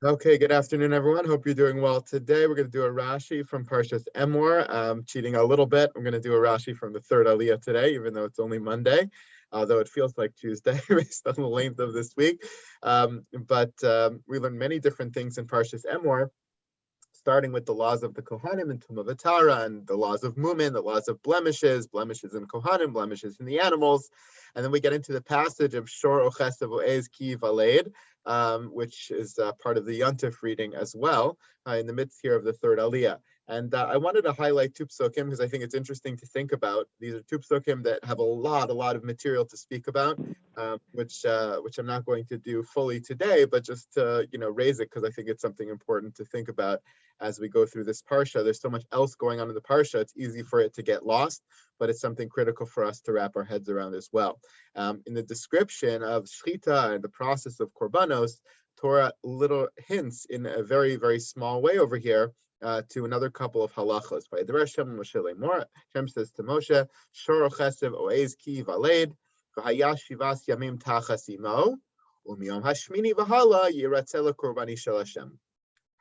Okay, good afternoon, everyone. Hope you're doing well today. We're going to do a Rashi from Parshas Emor. Cheating a little bit. I'm going to do a Rashi from the third Aliyah today, even though it's only Monday, although it feels like Tuesday based on the length of this week. But we learned many different things in Parshas Emor, starting with the laws of the Kohanim and Tumavatara, and the laws of Mumin, the laws of blemishes in Kohanim, blemishes in the animals. And then we get into the passage of Shor Ochesav Oez Ki Valed, which is part of the Yontif reading as well, in the midst here of the third Aliyah. And I wanted to highlight two psukim because I think it's interesting to think about. These are two psukim that have a lot of material to speak about, which I'm not going to do fully today, but just to raise it because I think it's something important to think about as we go through this parsha. There's so much else going on in the parsha; it's easy for it to get lost, but it's something critical for us to wrap our heads around as well. In the description of shchita and the process of korbanos, Torah little hints in a very, very small way over here to another couple of halachos. By the Hashem Moshe Lemor, Hashem says to Moshe, Shor Chesev Oez Ki Valed, V'Haya Shivas Yamim Tachas Imo, U'Miyom Hashmini V'Hala Yiratzeh Korbani Shel Hashem.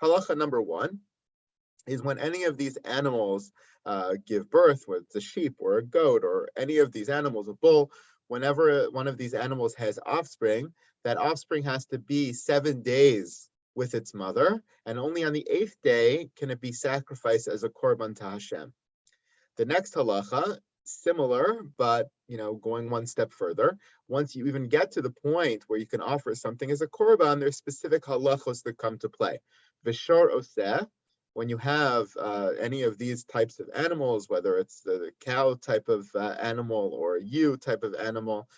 Halacha number one is when any of these animals give birth, whether it's a sheep or a goat or any of these animals, a bull, whenever one of these animals has offspring, that offspring has to be 7 days with its mother, and only on the 8th day can it be sacrificed as a korban to Hashem. The next halacha, similar, but going one step further. Once you even get to the point where you can offer something as a korban, there's specific halachos that come to play. V'shor oseh, when you have any of these types of animals, whether it's the cow type of animal or a ewe type of animal,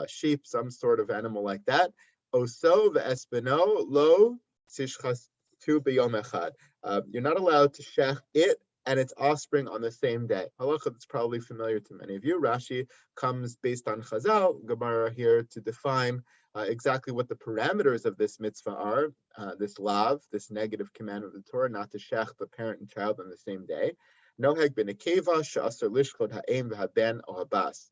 sheep, some sort of animal like that, oso v'espeno lo tishchas tu b'yom echad. You're not allowed to shech it and its offspring on the same day. Halacha that's probably familiar to many of you. Rashi comes based on Chazal, Gemara here, to define exactly what the parameters of this mitzvah are, this lav, this negative command of the Torah, not to shech the parent and child on the same day. Noheg ben akeva she'asar lishchot ha'em v'haben o habas.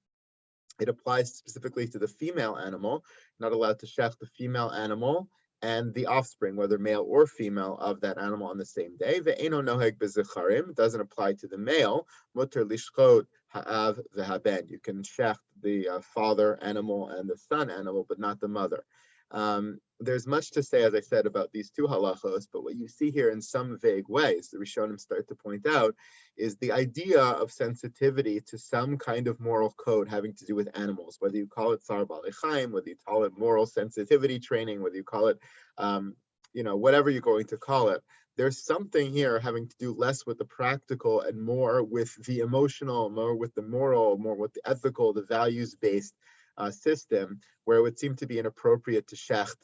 It applies specifically to the female animal, not allowed to shech the female animal and the offspring, whether male or female, of that animal on the same day. Ve'eno noheg bezecharim, doesn't apply to the male. Muter lishchot ha'av v'haben. You can shech the father animal and the son animal, but not the mother. There's much to say, as I said, about these two halachos, but what you see here in some vague ways, the Rishonim start to point out, is the idea of sensitivity to some kind of moral code having to do with animals, whether you call it Tzar Baalei Chaim, whether you call it moral sensitivity training, whether you call it, whatever you're going to call it. There's something here having to do less with the practical and more with the emotional, more with the moral, more with the ethical, the values-based system, where it would seem to be inappropriate to shecht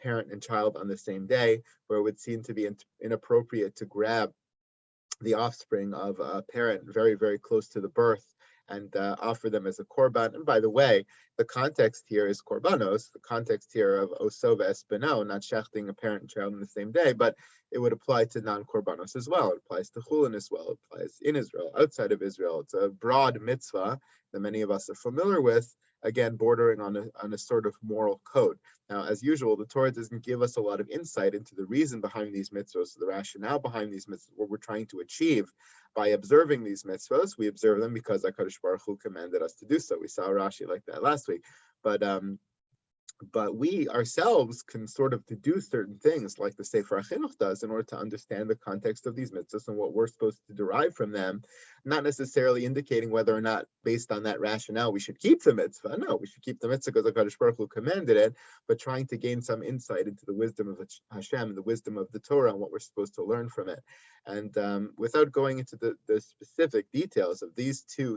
parent and child on the same day, where it would seem to be inappropriate to grab the offspring of a parent very, very close to the birth and offer them as a korban. And by the way, the context here is korbanos, the context here of oso ve'espeno, not shechting a parent and child on the same day, but it would apply to non-korbanos as well. It applies to chulin as well. It applies in Israel, outside of Israel. It's a broad mitzvah that many of us are familiar with, again, bordering on a sort of moral code. Now, as usual, the Torah doesn't give us a lot of insight into the reason behind these mitzvahs, the rationale behind these mitzvahs, what we're trying to achieve by observing these mitzvahs. We observe them because HaKadosh Baruch Hu commanded us to do so. We saw Rashi like that last week. But we ourselves can sort of deduce certain things like the Sefer HaChinuch does in order to understand the context of these mitzvahs and what we're supposed to derive from them, not necessarily indicating whether or not, based on that rationale, we should keep the mitzvah. No, we should keep the mitzvah because HaKadosh Baruch Hu commanded it, but trying to gain some insight into the wisdom of Hashem, the wisdom of the Torah, and what we're supposed to learn from it. And without going into the specific details of these two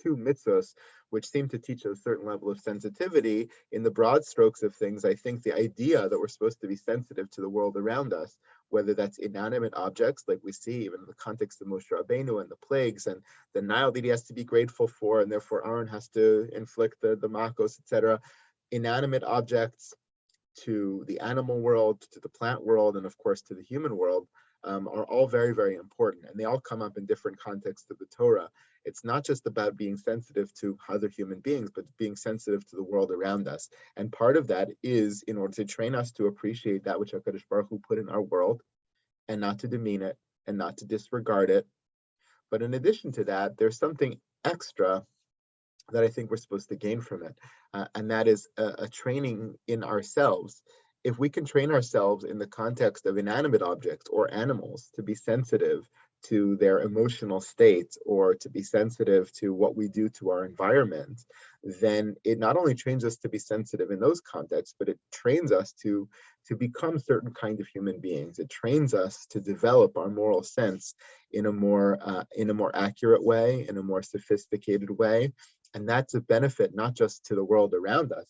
mitzvahs, which seem to teach a certain level of sensitivity, in the broad strokes of things, I think the idea that we're supposed to be sensitive to the world around us, whether that's inanimate objects, like we see even in the context of Moshe Rabbeinu and the plagues and the Nile that he has to be grateful for, and therefore Aaron has to inflict the makos, etc. Inanimate objects, to the animal world, to the plant world, and of course to the human world. are all very, very important. And they all come up in different contexts of the Torah. It's not just about being sensitive to other human beings, but being sensitive to the world around us. And part of that is in order to train us to appreciate that which HaKadosh Baruch Hu put in our world, and not to demean it, and not to disregard it. But in addition to that, there's something extra that I think we're supposed to gain from it. And that is a training in ourselves. If we can train ourselves in the context of inanimate objects or animals to be sensitive to their emotional states, or to be sensitive to what we do to our environment, then it not only trains us to be sensitive in those contexts, but it trains us to become certain kind of human beings. It trains us to develop our moral sense in a more accurate way, in a more sophisticated way. And that's a benefit not just to the world around us,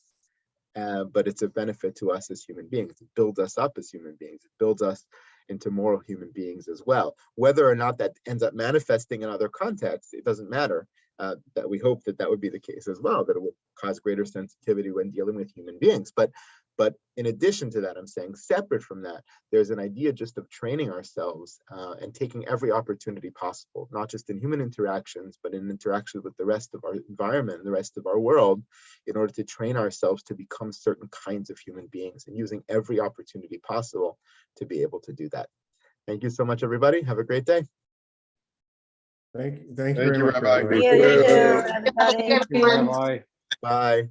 but it's a benefit to us as human beings. It builds us up as human beings. It builds us into moral human beings as well. Whether or not that ends up manifesting in other contexts, it doesn't matter. That we hope that would be the case as well, that it would cause greater sensitivity when dealing with human beings. But in addition to that, I'm saying separate from that, there's an idea just of training ourselves and taking every opportunity possible, not just in human interactions, but in interactions with the rest of our environment and the rest of our world, in order to train ourselves to become certain kinds of human beings, and using every opportunity possible to be able to do that. Thank you so much, everybody. Have a great day. Thank you very much, Rabbi. Rabbi. You too, everybody. Thank you, Rabbi. Bye.